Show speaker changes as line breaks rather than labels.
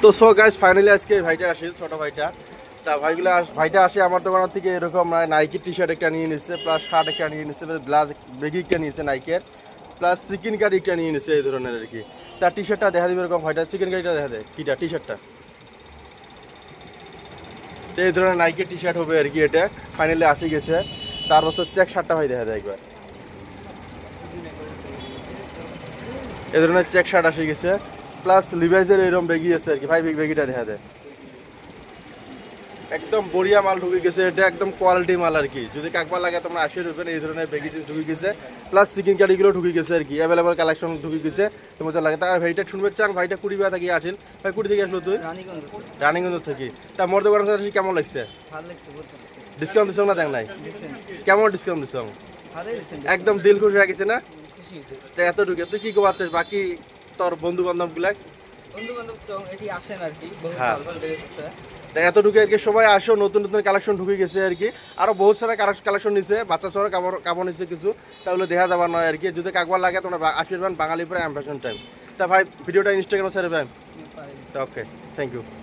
তো so guys finally আজকে ভাইটা আসে ছোট ভাইটা তা ভাইটা আসে আমার দোকান থেকে এরকম নাইকি টি শার্ট একটা নিয়ে নিচ্ছে প্লাস শার্ট একটা নিয়ে নিচ্ছে ব্লাউজ বেগি একটা নিয়েছে নাইকের প্লাস চিকেন কারি একটা নিয়ে নিচ্ছে এই ধরনের আর কি তার টি শার্টটা দেখা দিবে এরকম ভাইটা চিকেন কারিটা দেখা দেয় কিটা টি শার্টটা এই ধরনের নাইকের টি শার্ট হবে আর কি এটা ফাইনালি আসে গেছে তার বছর চেক শার্টটা ভাই দেখা যায় একবার এই ধরনের চেক শার্ট আসে গেছে প্লাস লিভাইসের এরকম বেগি আছে আর কি ভাই বেগিটা দেখা যায় একদম বড়িয়া মাল ঢুকে গেছে এটা একদম কোয়ালিটি মাল আর কি যদি কাকবার লাগে তোমরা আসে ঢুকবেন এই ধরনের বেগি জিনিস ঢুকে গেছে প্লাস চিকেন কারিগুলো ঢুকে গেছে আর কি অ্যাভেলেবল কালেকশন ঢুকে গেছে তোমার যা লাগে তার ভাইটা শুনবে চান ভাইটা কুড়িবা থেকে আসেন ভাই কুড়ি থেকে আসলো তুই রানিগঞ্জ থেকে তা মোর দোকান কেমন লাগছে ডিসকাউন্ট দিচ্ছ না দেখ নাই কেমন ডিসকাউন্ট দিচ্ছ একদম দিল খুশি হয়ে গেছে না তা এত ঢুকে তুই কি করছিস বাকি তোর বন্ধু বান্ধব গুলা এতটুকু আর কি সবাই আসো নতুন নতুন কালেকশন ঢুকে গেছে আর কি আরো বহুত সারা কালেকশন নিছে বাচ্চা সহ কাপড় নিচ্ছে কিছু তাহলে দেখা যাবার নয় আর কি যদি কাকবার লাগে তোমরা আসবেন বাঙালি পরে অ্যাম্বাসন টাইম তা ভাই ভিডিওটা ইনস্টাগ্রামে ছেড়ে ভাই ওকে থ্যাংক ইউ